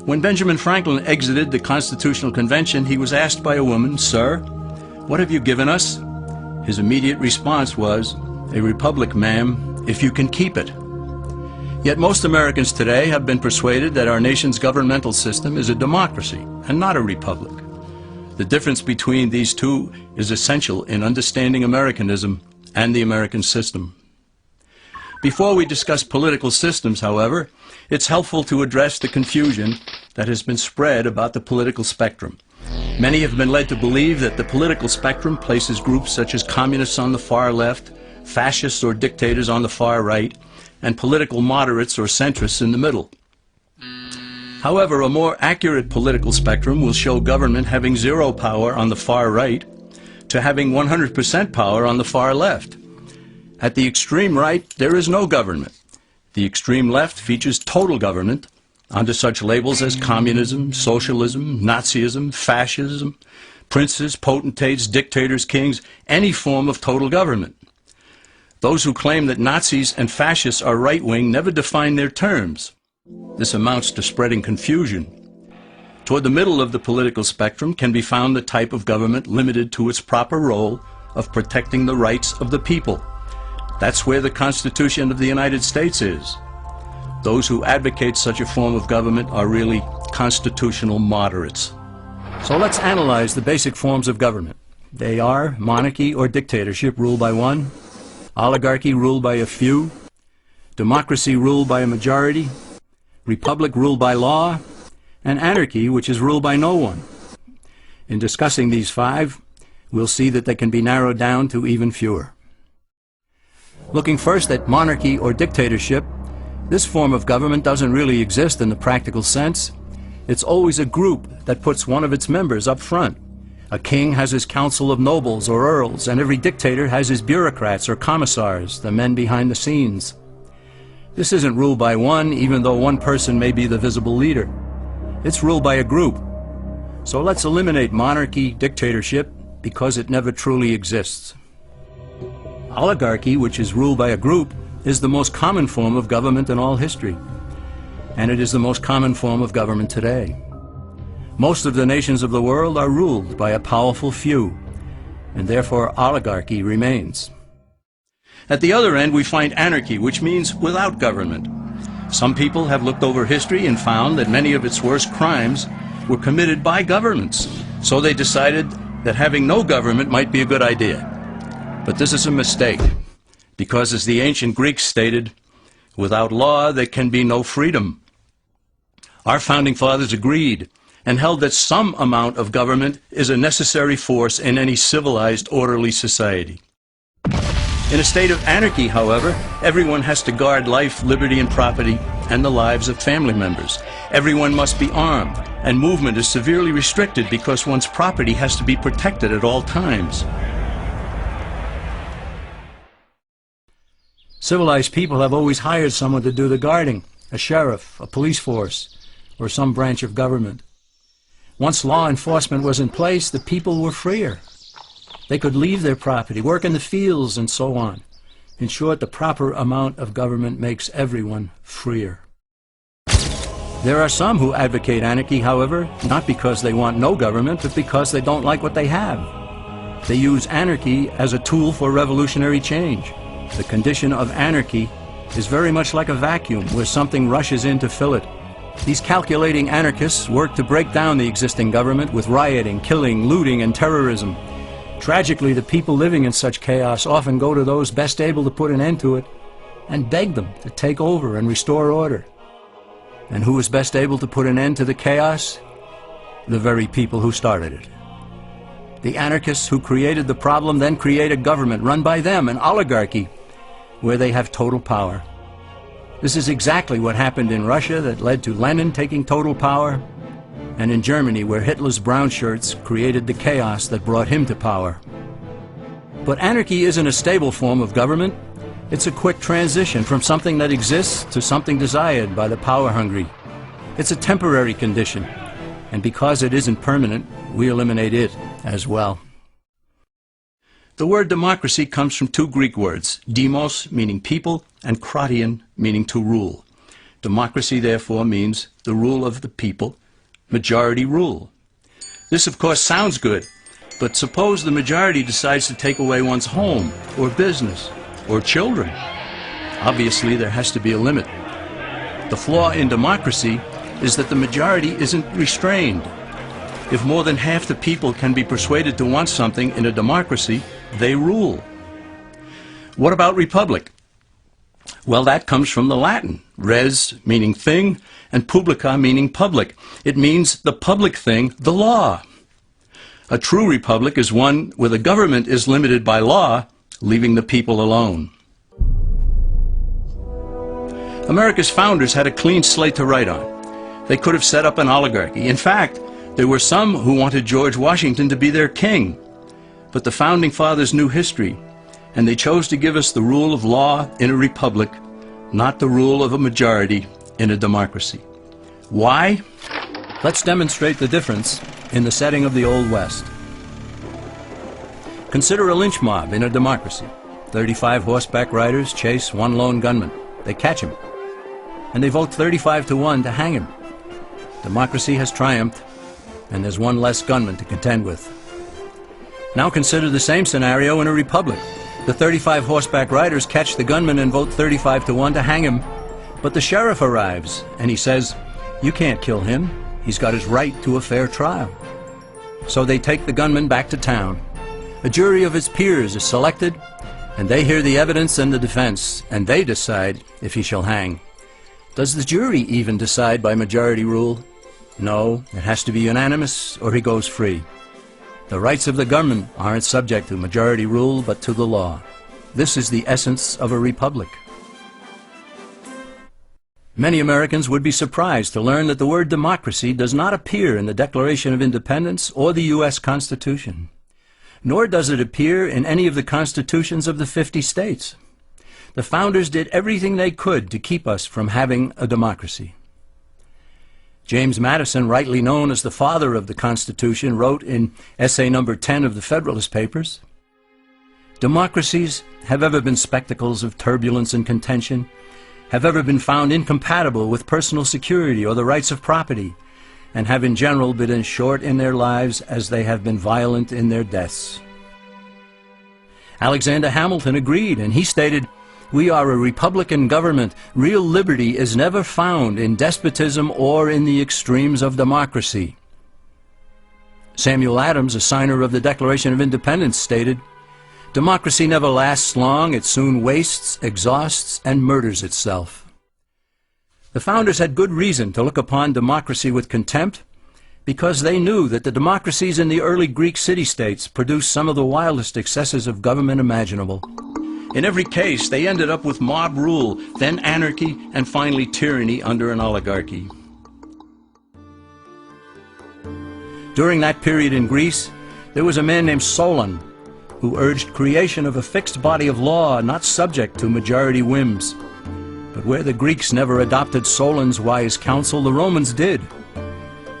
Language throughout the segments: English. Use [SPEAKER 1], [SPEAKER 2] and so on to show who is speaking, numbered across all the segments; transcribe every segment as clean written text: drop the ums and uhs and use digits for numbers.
[SPEAKER 1] When Benjamin Franklin exited the Constitutional Convention, he was asked by a woman, "Sir, what have you given us?" His immediate response was, "A republic, ma'am, if you can keep it." Yet most Americans today have been persuaded that our nation's governmental system is a democracy and not a republic. The difference between these two is essential in understanding Americanism and the American system. Before we discuss political systems, however, it's helpful to address the confusion that has been spread about the political spectrum. Many have been led to believe that the political spectrum places groups such as communists on the far left, fascists or dictators on the far right, and political moderates or centrists in the middle. However, a more accurate political spectrum will show government having zero power on the far right to having 100% power on the far left. At the extreme right, there is no government. The extreme left features total government under such labels as communism, socialism, Nazism, fascism, princes, potentates, dictators, kings, any form of total government. Those who claim that Nazis and fascists are right-wing never define their terms. This amounts to spreading confusion. Toward the middle of the political spectrum can be found the type of government limited to its proper role of protecting the rights of the people. That's where the Constitution of the United States is. Those who advocate such a form of government are really constitutional moderates. So let's analyze the basic forms of government. They are monarchy or dictatorship ruled by one, oligarchy ruled by a few, democracy ruled by a majority, republic ruled by law, and anarchy, which is ruled by no one. In discussing these five, we'll see that they can be narrowed down to even fewer. Looking first at monarchy or dictatorship, this form of government doesn't really exist in the practical sense. It's always a group that puts one of its members up front. A king has his council of nobles or earls, and every dictator has his bureaucrats or commissars, the men behind the scenes. This isn't ruled by one, even though one person may be the visible leader. It's ruled by a group. So let's eliminate monarchy, dictatorship, because it never truly exists. Oligarchy, which is ruled by a group, is the most common form of government in all history. And it is the most common form of government today. Most of the nations of the world are ruled by a powerful few, and therefore oligarchy remains. At the other end, we find anarchy, which means without government. Some people have looked over history and found that many of its worst crimes were committed by governments, so they decided that having no government might be a good idea. But this is a mistake, because as the ancient Greeks stated, without law there can be no freedom. Our founding fathers agreed and held that some amount of government is a necessary force in any civilized, orderly society. In a state of anarchy, however, everyone has to guard life, liberty, and property, and the lives of family members. Everyone must be armed, and movement is severely restricted because one's property has to be protected at all times. Civilized people have always hired someone to do the guarding, a sheriff, a police force, or some branch of government. Once law enforcement was in place, the people were freer. They could leave their property, work in the fields, and so on. In short, the proper amount of government makes everyone freer. There are some who advocate anarchy, however, not because they want no government, but because they don't like what they have. They use anarchy as a tool for revolutionary change. The condition of anarchy is very much like a vacuum where something rushes in to fill it. These calculating anarchists work to break down the existing government with rioting, killing, looting, and terrorism. Tragically, the people living in such chaos often go to those best able to put an end to it and beg them to take over and restore order. And who is best able to put an end to the chaos? The very people who started it. The anarchists who created the problem then create a government run by them, an oligarchy, where they have total power. This is exactly what happened in Russia that led to Lenin taking total power, and in Germany where Hitler's brown shirts created the chaos that brought him to power. But anarchy isn't a stable form of government. It's a quick transition from something that exists to something desired by the power-hungry. It's a temporary condition, and because it isn't permanent, we eliminate it as well. The word democracy comes from two Greek words, demos, meaning people, and kratein, meaning to rule. Democracy, therefore, means the rule of the people, majority rule. This, of course, sounds good, but suppose the majority decides to take away one's home, or business, or children. Obviously, there has to be a limit. The flaw in democracy is that the majority isn't restrained. If more than half the people can be persuaded to want something in a democracy, they rule. What about republic? Well, that comes from the Latin, res meaning thing, and publica meaning public. It means the public thing, the law. A true republic is one where the government is limited by law, leaving the people alone. America's founders had a clean slate to write on. They could have set up an oligarchy. In fact, there were some who wanted George Washington to be their king. But the Founding Fathers knew history, and they chose to give us the rule of law in a republic, not the rule of a majority in a democracy. Why? Let's demonstrate the difference in the setting of the Old West. Consider a lynch mob in a democracy. 35 horseback riders chase one lone gunman. They catch him, and they vote 35-1 to hang him. Democracy has triumphed, and there's one less gunman to contend with. Now consider the same scenario in a republic. The 35 horseback riders catch the gunman and vote 35-1 to hang him. But the sheriff arrives, and he says, "You can't kill him. He's got his right to a fair trial." So they take the gunman back to town. A jury of his peers is selected, and they hear the evidence and the defense, and they decide if he shall hang. Does the jury even decide by majority rule? No, it has to be unanimous, or he goes free. The rights of the government aren't subject to majority rule, but to the law. This is the essence of a republic. Many Americans would be surprised to learn that the word democracy does not appear in the Declaration of Independence or the U.S. Constitution, nor does it appear in any of the constitutions of the 50 states. The founders did everything they could to keep us from having a democracy. James Madison, rightly known as the father of the Constitution, wrote in essay number 10 of the Federalist Papers, "Democracies have ever been spectacles of turbulence and contention, have ever been found incompatible with personal security or the rights of property, and have in general been as short in their lives as they have been violent in their deaths." Alexander Hamilton agreed, and he stated, "We are a republican government. Real liberty is never found in despotism or in the extremes of democracy." Samuel Adams, a signer of the Declaration of Independence, stated, "Democracy never lasts long. It soon wastes, exhausts, and murders itself." The founders had good reason to look upon democracy with contempt, because they knew that the democracies in the early Greek city-states produced some of the wildest excesses of government imaginable. In every case, they ended up with mob rule, then anarchy, and finally tyranny under an oligarchy. During that period in Greece, there was a man named Solon who urged creation of a fixed body of law not subject to majority whims. But where the Greeks never adopted Solon's wise counsel, the Romans did.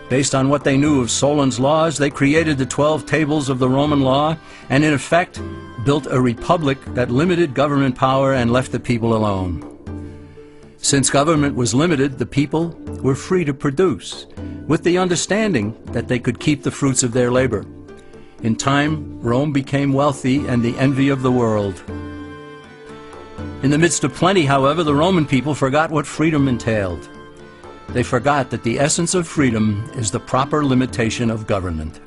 [SPEAKER 1] Based on what they knew of Solon's laws, they created the 12 tables of the Roman law, and in effect built a republic that limited government power and left the people alone. Since government was limited, the people were free to produce, with the understanding that they could keep the fruits of their labor. In time, Rome became wealthy and the envy of the world. In the midst of plenty, however, the Roman people forgot what freedom entailed. They forgot that the essence of freedom is the proper limitation of government.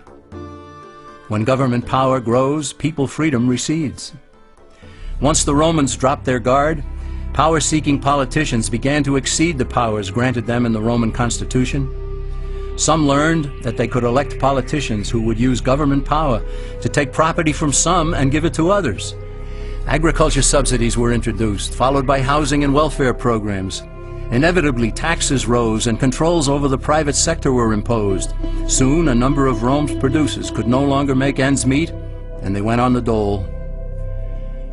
[SPEAKER 1] When government power grows, people freedom recedes. Once the Romans dropped their guard, power-seeking politicians began to exceed the powers granted them in the Roman Constitution. Some learned that they could elect politicians who would use government power to take property from some and give it to others. Agriculture subsidies were introduced, followed by housing and welfare programs. Inevitably, taxes rose and controls over the private sector were imposed. Soon, a number of Rome's producers could no longer make ends meet, and they went on the dole.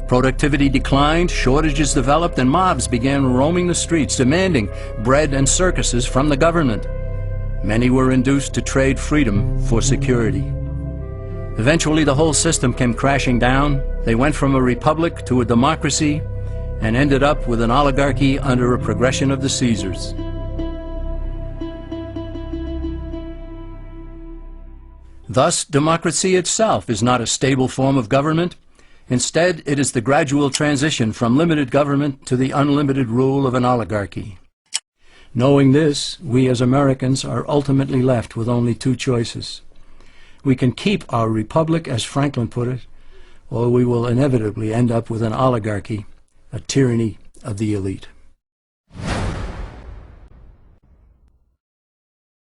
[SPEAKER 1] Productivity declined, shortages developed, and mobs began roaming the streets, demanding bread and circuses from the government. Many were induced to trade freedom for security. Eventually, the whole system came crashing down. They went from a republic to a democracy, and ended up with an oligarchy under a progression of the Caesars. Thus, democracy itself is not a stable form of government. Instead, it is the gradual transition from limited government to the unlimited rule of an oligarchy. Knowing this, we as Americans are ultimately left with only two choices. We can keep our republic, as Franklin put it, or we will inevitably end up with an oligarchy, a tyranny of the elite.